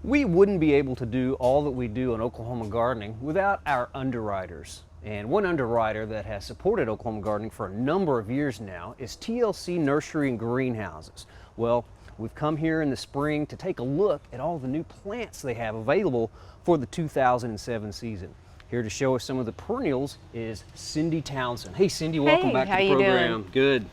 We wouldn't be able to do all that we do in Oklahoma gardening without our underwriters. And one underwriter that has supported Oklahoma gardening for a number of years now is TLC Nursery and Greenhouses. Well, we've come here in the spring to take a look at all the new plants they have available for the 2007 season. Here to show us some of the perennials is Cindy Townsend. Hey Cindy, welcome back to the program. Doing? Good.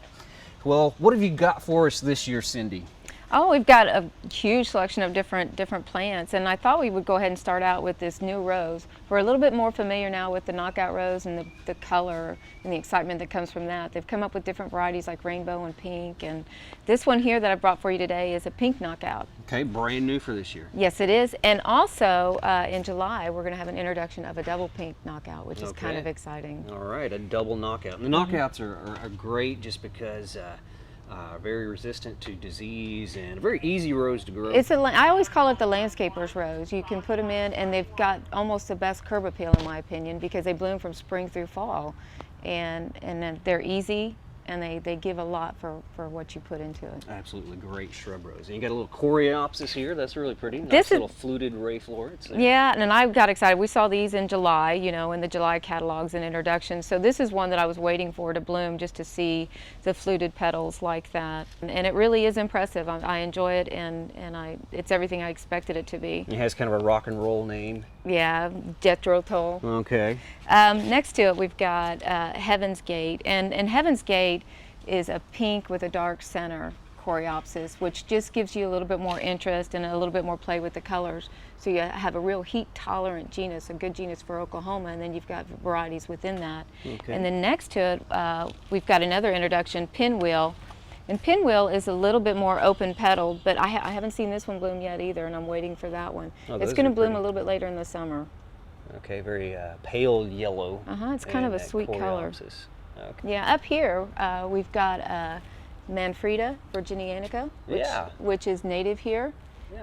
Well, what have you got for us this year, Cindy? Oh, we've got a huge selection of different plants, and I thought we would go ahead and start out with this new rose. We're a little bit more familiar now with the knockout rose and the color and the excitement that comes from that. They've come up with different varieties like rainbow and pink, and this one here that I brought for you today is a pink knockout. Okay, brand new for this year. Yes, it is, and also in July we're going to have an introduction of a double pink knockout, which is kind of exciting. All right, a double knockout. And the knockouts are great just because very resistant to disease and a very easy rose to grow. I always call it the landscaper's rose. You can put them in and they've got almost the best curb appeal in my opinion because they bloom from spring through fall, and then they're easy and they give a lot for what you put into it. Absolutely great shrub rose. And you got a little coreopsis here. That's really pretty. Nice little fluted ray florets. Yeah, and I got excited. We saw these in July, you know, in the July catalogs and introductions. So this is one that I was waiting for to bloom just to see the fluted petals like that. And it really is impressive. I enjoy it, and it's everything I expected it to be. It has kind of a rock and roll name. Yeah, Jethro Tull. Okay. Next to it we've got Heaven's Gate, and Heaven's Gate is a pink with a dark center coreopsis, which just gives you a little bit more interest and a little bit more play with the colors. So you have a real heat tolerant genus, a good genus for Oklahoma, and then you've got varieties within that. Okay. And then next to it we've got another introduction, Pinwheel. And Pinwheel is a little bit more open petaled, but I haven't seen this one bloom yet either, and I'm waiting for that one. It's going to bloom a little bit later in the summer. Okay, very pale yellow. It's kind of a sweet color. Okay. Yeah, up here we've got Manfreda virginianica, which is native here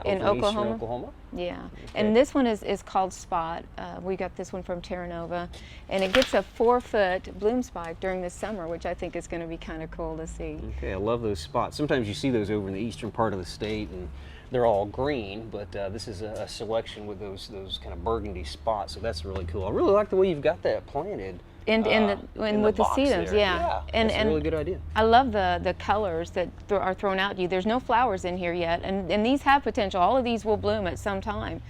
in Oklahoma. Yeah, and this one is called Spot. We got this one from Terra Nova, and it gets a 4-foot bloom spike during the summer, which I think is going to be kind of cool to see. Okay, I love those spots. Sometimes you see those over in the eastern part of the state, and they're all green, but this is a selection with those kind of burgundy spots, so that's really cool. I really like the way you've got that planted. With the sedums, and that's a really good idea. I love the colors that are thrown out to you. There's no flowers in here yet, and these have potential. All of these will bloom at some time,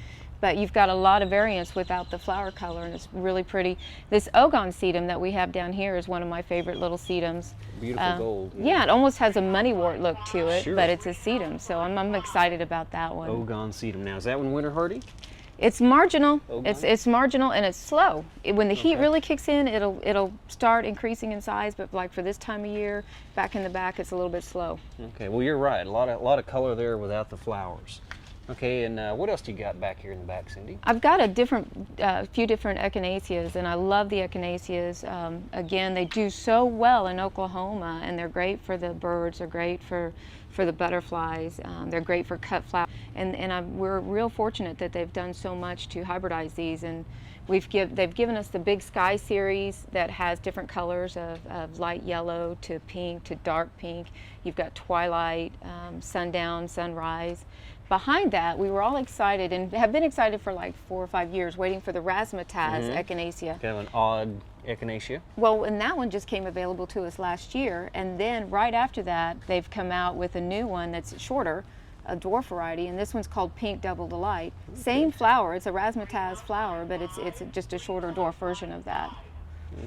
but you've got a lot of variance without the flower color, and it's really pretty. This Ogon sedum that we have down here is one of my favorite little sedums. Beautiful gold. Yeah, it almost has a moneywort look to it, but it's a sedum, so I'm excited about that one. Ogon sedum. Now, is that one winter hardy? It's marginal. It's marginal and it's slow. When the heat really kicks in, it'll start increasing in size. But like for this time of year, back in the back, it's a little bit slow. Okay. Well, you're right. A lot of color there without the flowers. Okay. And what else do you got back here in the back, Cindy? I've got a few different echinaceas, and I love the echinaceas. Again, they do so well in Oklahoma, and they're great for the birds. They're great for the butterflies. They're great for cut flowers, and we're real fortunate that they've done so much to hybridize these. And they've given us the Big Sky series that has different colors of light yellow to pink to dark pink. You've got Twilight, Sundown, Sunrise. Behind that, we were all excited and have been excited for like 4 or 5 years, waiting for the razzmatazz echinacea. Kind of an odd echinacea. Well, and that one just came available to us last year, and then right after that, they've come out with a new one that's shorter, a dwarf variety, and this one's called Pink Double Delight. Same flower, it's a razzmatazz flower, but it's just a shorter dwarf version of that.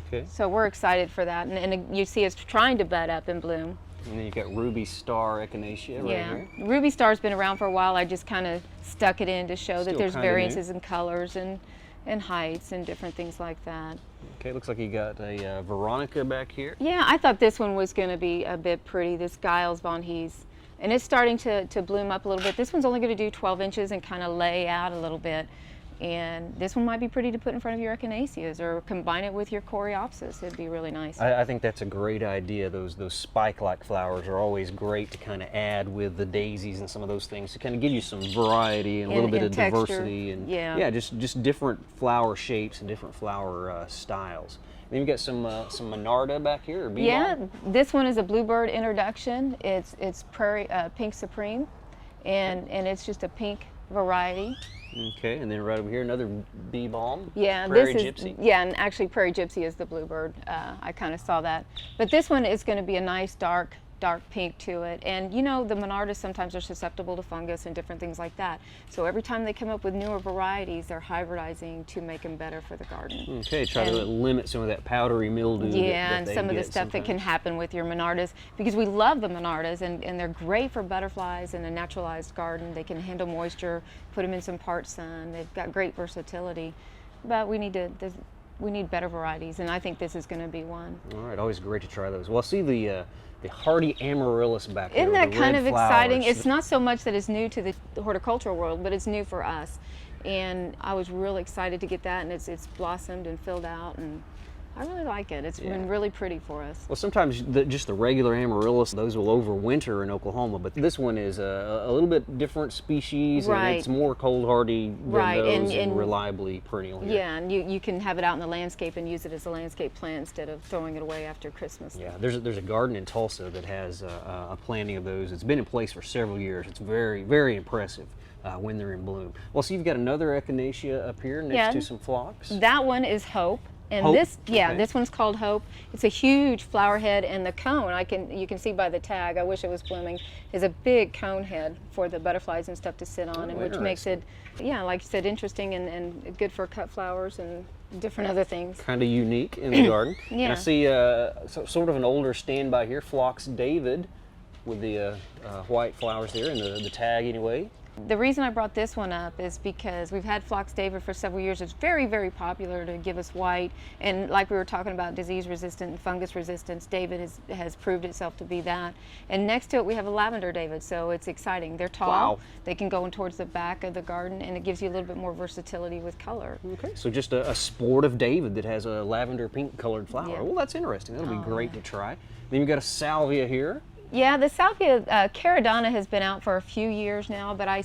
Okay. So we're excited for that, and you see it's trying to bud up and bloom. And then you've got Ruby Star Echinacea right here. Ruby Star's been around for a while. I just kind of stuck it in to show that there's variances in colors and heights and different things like that. Okay, looks like you got a Veronica back here. Yeah, I thought this one was going to be a bit pretty, this Giles von Hees. And it's starting to bloom up a little bit. This one's only going to do 12 inches and kind of lay out a little bit. And this one might be pretty to put in front of your echinaceas or combine it with your coreopsis. It'd be really nice. I think that's a great idea. Those spike-like flowers are always great to kind of add with the daisies and some of those things to kind of give you some variety and a little bit of texture. Diversity and just different flower shapes and different flower styles. Then you've got some Monarda back here, or Bee Balm? This one is a bluebird introduction. It's Prairie Pink Supreme, and it's just a pink variety. Okay, and then right over here, another bee balm. Yeah, Prairie this Gypsy. is, yeah, and actually Prairie Gypsy is the bluebird. I kind of saw that. But this one is going to be a nice dark pink to it. And you know, the Monardas sometimes are susceptible to fungus and different things like that. So every time they come up with newer varieties, they're hybridizing to make them better for the garden. Okay, try to limit some of that powdery mildew. Yeah, that and they some of the get stuff that can sometimes. happen with your Monardas, because we love the Monardas, and they're great for butterflies in a naturalized garden. They can handle moisture, put them in some part sun. They've got great versatility, but we need better varieties, and I think this is going to be one. All right, always great to try those. Well, see the hardy amaryllis back there. Isn't with that the kind red of exciting? flowers. It's not so much that it's new to the horticultural world, but it's new for us. And I was really excited to get that, and it's blossomed and filled out, and I really like it. It's been really pretty for us. Well, sometimes just the regular amaryllis, those will overwinter in Oklahoma, but this one is a little bit different species, Right. and it's more cold hardy than Right, those, and and reliably perennial here. Yeah, and you can have it out in the landscape and use it as a landscape plant instead of throwing it away after Christmas. Yeah, there's a garden in Tulsa that has a planting of those. It's been in place for several years. It's very, very impressive when they're in bloom. Well, so you've got another echinacea up here next Yeah. to some phlox. That one is Hope. And Hope? this, yeah, Okay. this one's called Hope. It's a huge flower head, and the cone, you can see by the tag, I wish it was blooming, is a big cone head for the butterflies and stuff to sit on, and which makes it, yeah, like you said, interesting and good for cut flowers and different other things. Kind of unique in the garden. And Yeah. I see sort of an older standby here, Phlox David, with the white flowers there and the tag anyway. The reason I brought this one up is because we've had Phlox David for several years. It's very, very popular to give us white. And like we were talking about disease resistant and fungus resistance, David has proved itself to be that. And next to it we have a lavender David, so it's exciting. They're tall, Wow. they can go in towards the back of the garden, and it gives you a little bit more versatility with color. Okay, so just a sportive David that has a lavender pink colored flower. Yeah. Well, that's interesting. That'll be great to try. Then you've got a salvia here. Yeah, the salvia caradonna has been out for a few years now, but I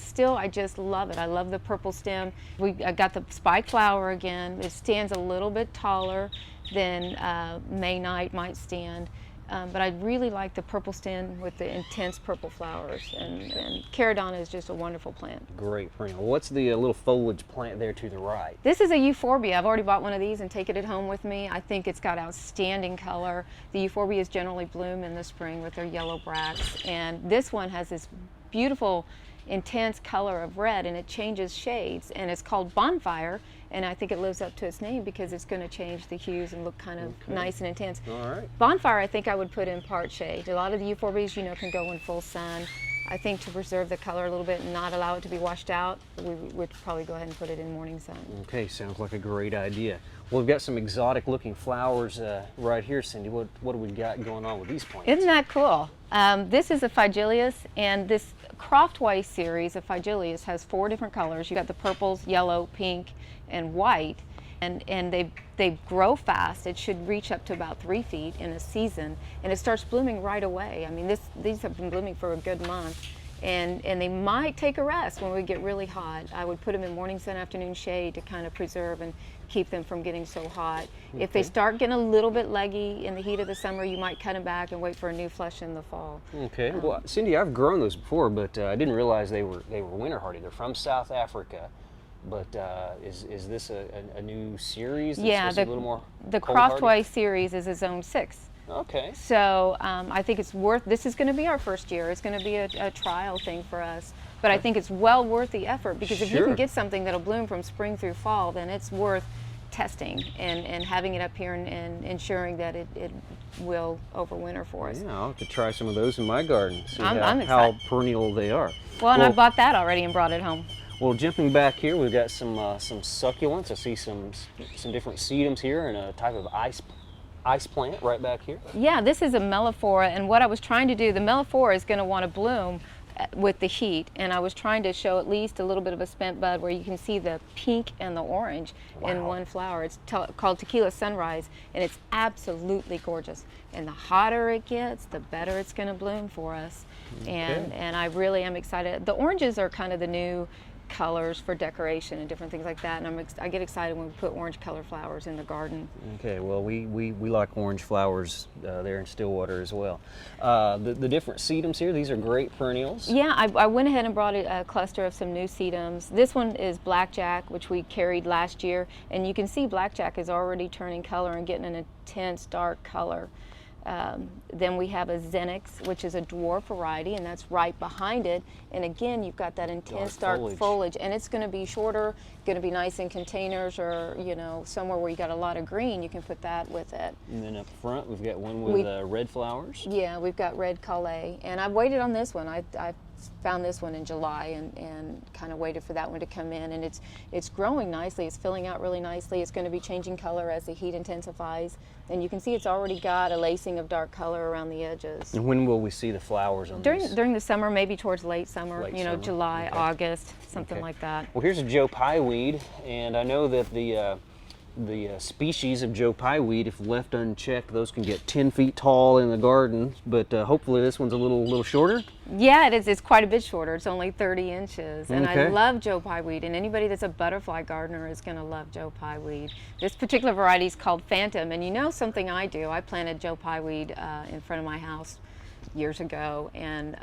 just love it. I love the purple stem. I got the spike flower again. It stands a little bit taller than May Night might stand, but I really like the purple stem with the intense purple flowers, and caradonna is just a wonderful plant. Great perennial. What's the little foliage plant there to the right? This is a euphorbia. I've already bought one of these and taken it home with me. I think it's got outstanding color. The euphorbias generally bloom in the spring with their yellow bracts, and this one has this beautiful intense color of red, and it changes shades, and it's called Bonfire, and I think it lives up to its name because it's going to change the hues and look kind of nice and intense. All right. Bonfire, I think I would put in part shade. A lot of the euphorbias, you know, can go in full sun. I think to preserve the color a little bit and not allow it to be washed out, we would probably go ahead and put it in morning sun. Okay, sounds like a great idea. Well, we've got some exotic looking flowers right here, Cindy. What do we got going on with these plants? Isn't that cool? This is a Phygilius, and this Croftway series of Phygilius has 4 different colors. You've got the purples, yellow, pink, and white, and they grow fast. It should reach up to about 3 feet in a season, and it starts blooming right away. I mean, these have been blooming for a good month, and they might take a rest when we get really hot. I would put them in morning sun, afternoon shade to kind of preserve and keep them from getting so hot. Okay. If they start getting a little bit leggy in the heat of the summer, you might cut them back and wait for a new flush in the fall. Okay. Well, Cindy, I've grown those before, but I didn't realize they were winter hardy. They're from South Africa, but is this a new series? That's Yeah, supposed to be a little more the cold hardy? Croftway series is a zone 6. Okay. So I think it's worth, this is going to be our first year. It's going to be a trial thing for us. But I think it's well worth the effort, because if you can get something that'll bloom from spring through fall, then it's worth testing and having it up here and ensuring that it will overwinter for us. Yeah, I'll have to try some of those in my garden, see I'm how excited. perennial they are. Well, and I bought that already and brought it home. Well, jumping back here, we've got some succulents. I see some different sedums here and a type of ice plant right back here. Yeah, this is a Mellifera, and what I was trying to do, the Mellifera is going to want to bloom with the heat, and I was trying to show at least a little bit of a spent bud where you can see the pink and the orange in one flower. It's called Tequila Sunrise, and it's absolutely gorgeous. And the hotter it gets, the better it's going to bloom for us. Okay. And I really am excited. The oranges are kind of the new colors for decoration and different things like that. And I get excited when we put orange color flowers in the garden. Okay, well, we like orange flowers there in Stillwater as well. The different sedums here, these are great perennials. Yeah, I went ahead and brought a cluster of some new sedums. This one is blackjack, which we carried last year, and you can see blackjack is already turning color and getting an intense dark color. Then we have a Xenix, which is a dwarf variety, and that's right behind it. And again, you've got that intense dark foliage, and it's going to be shorter, going to be nice in containers, or somewhere where you got a lot of green, you can put that with it. And then up front, we've got one with red flowers. Yeah, we've got red Calais, and I've waited on this one. I found this one in July and kind of waited for that one to come in, and it's growing nicely. It's filling out really nicely. It's going to be changing color as the heat intensifies, and you can see it's already got a lacing of dark color around the edges. And when will we see the flowers on these? During the summer, maybe towards late summer, summer. July, okay. August, something like that. Well, here's a Joe Pye weed, and I know that the species of Joe Pye weed, if left unchecked, those can get 10 feet tall in the garden, but hopefully this one's a little shorter. Yeah, it is. It's quite a bit shorter. It's only 30 inches. And I love Joe Pye weed, and anybody that's a butterfly gardener is going to love Joe Pye weed. This particular variety is called Phantom, and something I do, I planted Joe Pye weed in front of my house years ago, and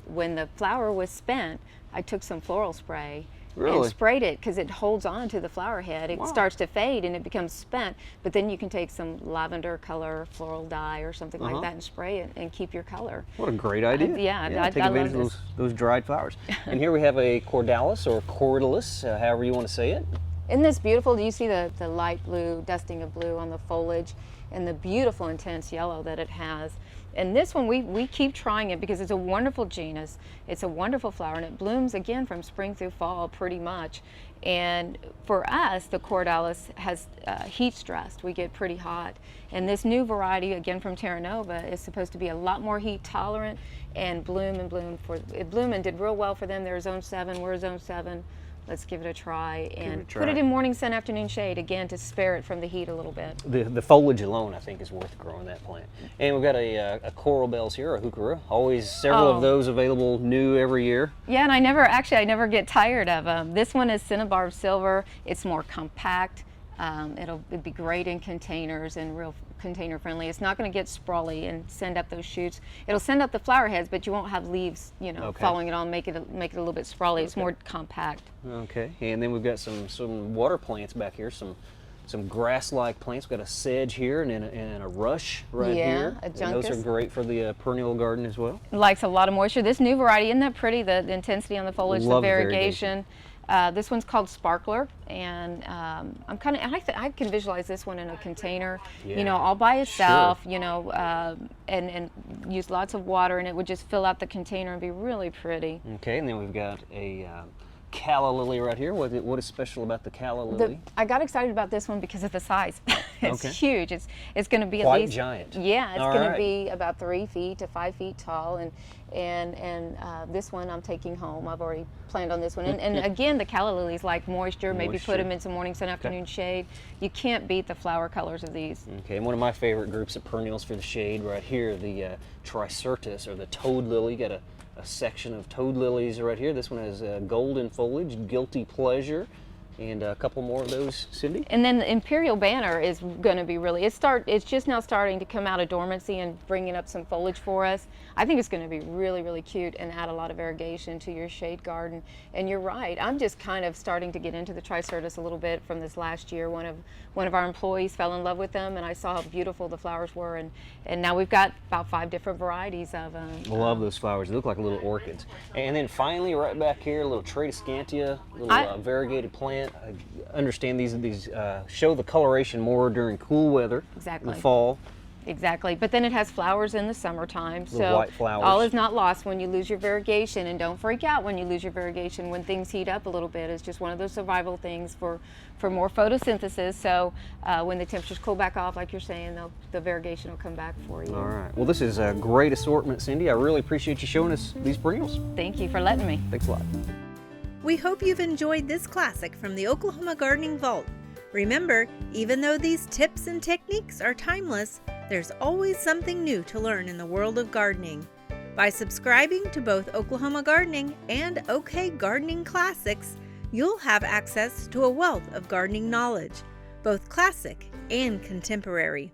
when the flower was spent, I took some floral spray and sprayed it because it holds on to the flower head. It starts to fade and it becomes spent, but then you can take some lavender color floral dye or something like that and spray it and keep your color. What a great idea. Yeah, take advantage of those dried flowers. And here we have a cordalis or cordalis, however you want to say it. Isn't this beautiful? Do you see the light blue, dusting of blue on the foliage and the beautiful intense yellow that it has? And this one, we keep trying it because it's a wonderful genus. It's a wonderful flower, and it blooms again from spring through fall pretty much. And for us, the cordalis has heat stressed. We get pretty hot. And this new variety, again from Terra Nova, is supposed to be a lot more heat tolerant and bloom and did real well for them. They're zone 7, we're zone 7. Let's give it a try and put it in morning sun, afternoon shade, again, to spare it from the heat a little bit. The foliage alone, I think, is worth growing that plant. And we've got a coral bells here, a heuchera. Always several of those available new every year. Yeah, and I never get tired of them. This one is cinnabar silver. It's more compact. It'd be great in containers and real container friendly. It's not going to get sprawly and send up those shoots. It'll send up the flower heads, but you won't have leaves, following it on, make it a little bit sprawly. It's more compact. Okay, and then we've got some water plants back here, some grass-like plants. We've got a sedge here and a rush right here. Yeah, a juncus. And those are great for the perennial garden as well. It likes a lot of moisture. This new variety, isn't that pretty? The intensity on the foliage, the variegation. This one's called Sparkler, and I can visualize this one in a container, all by itself, and use lots of water, and it would just fill out the container and be really pretty. Okay, and then we've got a calla lily right here. What is special about the calla lily? I got excited about this one because of the size. It's huge. It's going to be quite at least giant. Yeah, it's going to be about 3 feet to 5 feet tall, and this one I'm taking home. I've already planned on this one. And again, the calla lilies like moisture. Maybe put them in some morning sun, afternoon shade. You can't beat the flower colors of these. Okay, and one of my favorite groups of perennials for the shade right here, the tricertis or the toad lily. Got a section of toad lilies right here. This one has golden foliage, guilty pleasure, and a couple more of those, Cindy. And then the imperial banner is going to be it's just now starting to come out of dormancy and bringing up some foliage for us. I think it's going to be really, really cute and add a lot of variegation to your shade garden. And you're right, I'm just kind of starting to get into the tricertis a little bit from this last year. One of our employees fell in love with them, and I saw how beautiful the flowers were, and now we've got about 5 different varieties of them. I love those flowers. They look like little orchids. And then finally, right back here, a little Tradescantia, a little variegated plant. I understand these show the coloration more during cool weather. Exactly. In the fall. Exactly, but then it has flowers in the summertime, so white flowers. All is not lost when you lose your variegation, and don't freak out when you lose your variegation when things heat up a little bit. It's just one of those survival things for more photosynthesis, so when the temperatures cool back off, like you're saying, the variegation will come back for you. All right, well, this is a great assortment, Cindy. I really appreciate you showing us these perennials. Thank you for letting me. Thanks a lot. We hope you've enjoyed this classic from the Oklahoma Gardening Vault. Remember, even though these tips and techniques are timeless, there's always something new to learn in the world of gardening. By subscribing to both Oklahoma Gardening and OK Gardening Classics, you'll have access to a wealth of gardening knowledge, both classic and contemporary.